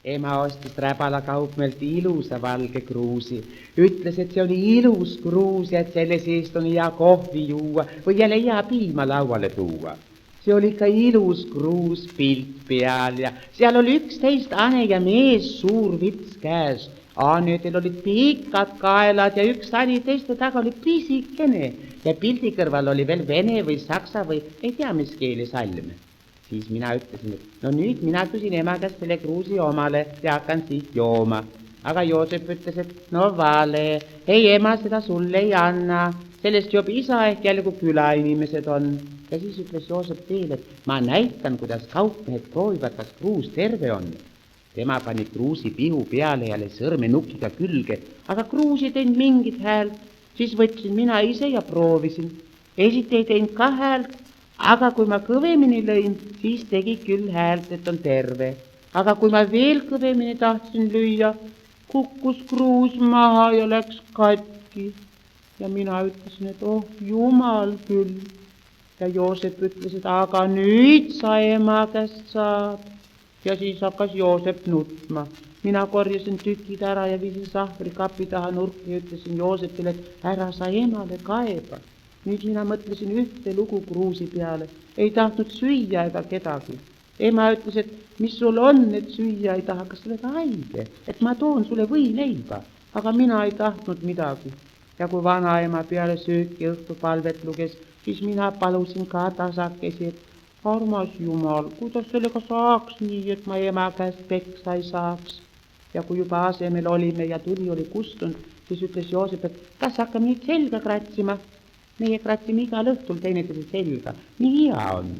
Ema ostis räbalakaupmeelt ilusa valge kruusi. Ütles, et see on ilus kruus ja et selle seest on hea kohvi juua või jälle hea piima lauale tuua. See oli ikka ilus kruus pilt peal ja seal oli 11 ane ja mees suur vits käes. Anedel olid pikad kaelad ja üks ani teiste taga oli pisikene ja pildi kõrval oli veel vene või saksa või ei tea mis keeli salm. Siis mina ütlesin, et no nüüd mina küsin ema käest selle kruusi omale ja hakkan siit jooma. Aga Joosep ütles, et no vale, ei ema seda sulle ei anna, sellest joob isa ehk jälle kui külainimesed on. Ja siis ütles Joosep veel, et ma näitan, kuidas kaupmehed proovivad, kas kruus terve on. Tema pani kruusi pihu peale ja lõi sõrmenukiga külge, aga kruus ei teinud mingit häält. Siis võtsin mina ise ja proovisin. Esiti ei teinud ka häält, aga kui ma kõvemini lõin, siis tegi küll häält, et on terve. Aga kui ma veel kõvemini tahtsin lüüa, kukkus kruus maha ja läks katki. Ja mina ütlesin, et oh jumal küll. Ja Joosep ütles, et aga nüüd sa ema käest saad. Ja siis hakkas Joosep nutma. Mina korjasin tükid ära ja viisin sahvrikapi taha nurki ja ütlesin Joosepile, et ära sa emale kaeba. Nüüd mina mõtlesin ühte lugu kruusi peale. Ei tahtnud süüa ega kedagi. Ema ütles, et mis sul on, et süüa ei taha, kas sa oled haige, et ma toon sulle võileiba. Aga mina ei tahtnud midagi. Ja kui vanaema peale sööki õhtupalvet luges, siis mina palusin ka tasakesi, et armas Jumal, kuidas sellega saaks nii, et ma ema käest peksa ei saaks. Ja kui juba asemel olime ja tuli oli kustunud, siis ütles Joosep, et kas hakkame nüüd selga kratsima. Meie kratsime igal õhtul teineteise selga, nii hea on.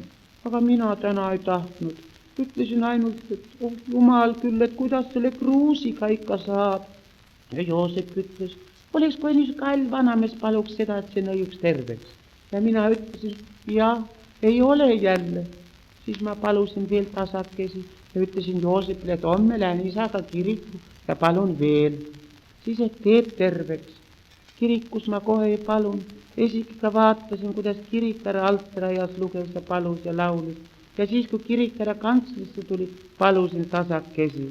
Aga mina täna ei tahtnud. Ütlesin ainult, et oh Jumal küll, et kuidas selle kruusiga ikka saab. Ja Joosep ütles, oleks kui niisugune kall vanamees paluks seda, et see nõiuks terveks. Ja mina ütlesin, jah, ei ole jälle. Siis ma palusin veel tasakesi ja ütlesin Joosepile, et homme lähen isaga kiriku ja palun veel. Siis et teeb terveks. Kirikus ma kohe ei palun. Esika vaatasin, kuidas kirikara altrajas luges ja palus ja laulis. Ja siis, kui kirikara kantslisse tuli, palusin tasakesi.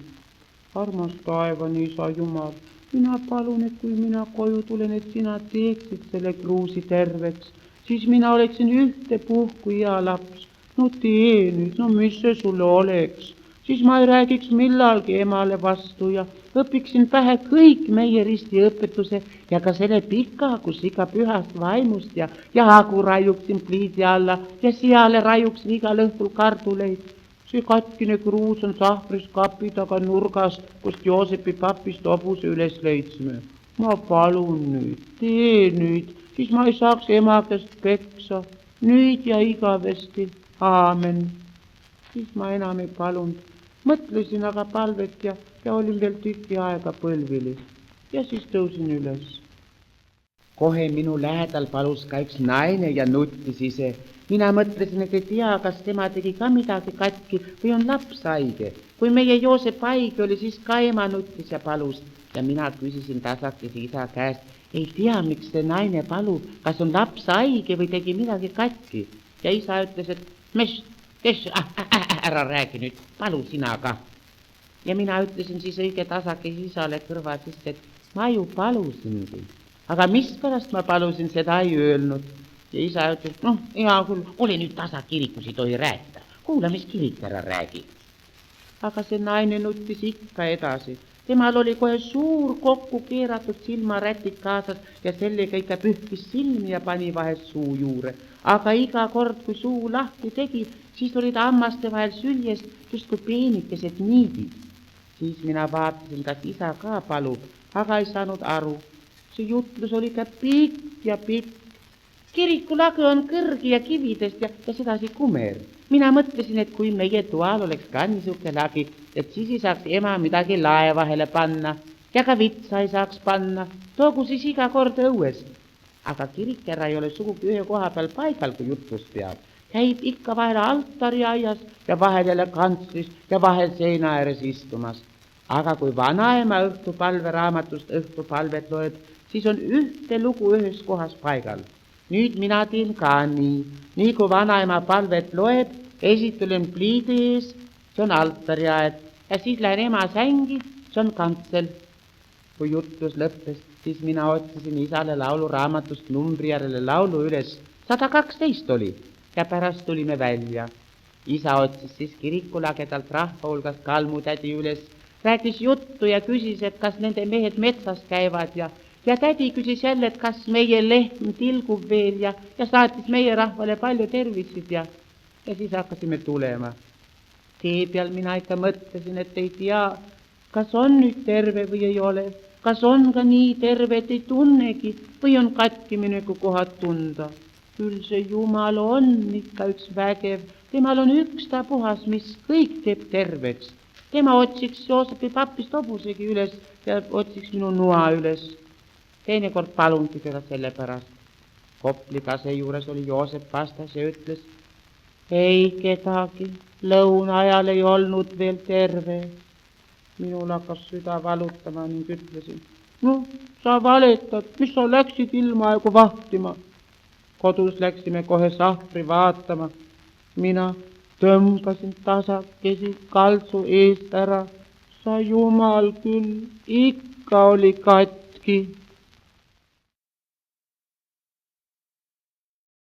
Armas taevani isa Jumal, mina palun, et kui mina koju tulen, et sina teeksid selle kruusi terveks. Siis mina oleksin ühte puhku hea laps. No tee nüüd, no mis see sulle oleks? Siis ma ei räägiks millalgi emale vastu ja õpiksin pähe kõik meie risti õpetuse ja ka selle pika, kus iga pühast vaimust ja hagu raiuksin pliidi alla ja seale raiuksin igal õhtul kartuleid. See katkine kruus on sahvris kapi taga nurgas, kust Joosepi papist hobuse üles leidsime. Ma palun nüüd, tee nüüd, siis ma ei saaks ema käest peksa. Nüüd ja igavesti. Aamen. Siis ma enam ei palunud. Mõtlesin aga palvet ja olin veel tükki aega põlvili. Ja siis tõusin üles. Kohe minu lähedal palus ka üks naine ja nuttis ise. Mina mõtlesin, et ei tea, kas tema tegi ka midagi katki või on laps haige. Kui meie Joosep haige oli, siis ka ema nuttis ja palus. Ja mina küsisin tasakesi isa käest, ei tea, miks see naine palub, kas on laps haige või tegi midagi katki. Ja isa ütles, et kes, ära räägi nüüd, palu sina ka. Ja mina ütlesin siis õige tasakesi isale kõrva sisse, et ma ju palusingi. Aga mispärast ma palusin, seda ei öelnud. Ja isa ütles, noh, hea küll, ole nüüd tasa kirikus, ei tohi rääkida. Kuula, mis kirik ära räägi. Aga see naine nuttis ikka edasi. Temal oli kohe suur kokku keeratud silmarätik kaasas ja sellega ikka pühkis silmi ja pani vahest suu juure. Aga iga kord, kui suu lahti tegi, siis olid hammaste vahel süljest justkui peenikesed niidid. Siis mina vaatasin, kas isa ka palub, aga ei saanud aru. See jutlus oli ka pikk ja pikk. Kirikulagi on kõrgi ja kividest ja sedasi kumer. Mina mõtlesin, et kui meie toal oleks ka niisuke lagi, et siis ei saaks ema midagi lae vahele panna ja ka vitsa ei saaks panna, toogu siis iga kord õuest. Aga kirikera ei ole sugugi ühe koha peal paigal, kui jutlus peab. Käib ikka vahel altariaias ja vahel jälle kantslis ja vahel seina ääres istumas. Aga kui vanaema õhtupalveraamatust õhtupalvet loeb, siis on ühte lugu ühes kohas paigal. Nüüd mina teen ka nii. Nii kui vanaema palvet loeb, esitulen pliidi ees, see on altariaed. ja siis lähen ema sängi, see on kantsel. Kui jutlus lõppes, siis mina otsisin isale lauluraamatust numbri järele laulu üles, 112 oli ja pärast tulime välja. Isa otsis siis kirikulagedalt rahva hulgast kalmutädi üles, rääkis juttu ja küsis, et kas nende mehed metsas käivad ja tädi küsis jälle, et kas meie lehm tilgub veel ja saatis meie rahvale palju tervisid ja siis hakkasime tulema. Tee peal mina ikka mõtlesin, et ei tea, kas on nüüd terve või ei ole, kas on ka nii terve, et ei tunnegi või on katkimine, kui kohad tunda. Küll see Jumal on ikka üks vägev, temal on ükstapuhas, mis kõik teeb terveks. Tema otsiks Joosepi papist hobusegi üles ja otsiks minu noa üles. Teinekord palungi teda selle pärast. Koplikase juures oli Joosep vastas ja ütles, ei kedagi, lõuna ajal ei olnud veel terve. Minul hakkas süda valutama ning ütlesin, no sa valetad, mis sa läksid ilmaaegu vahtima. Kodus läksime kohe sahvri vaatama. Mina tõmbasin tasakesi kaltsu eest ära. Sa jumal küll, ikka oli katki.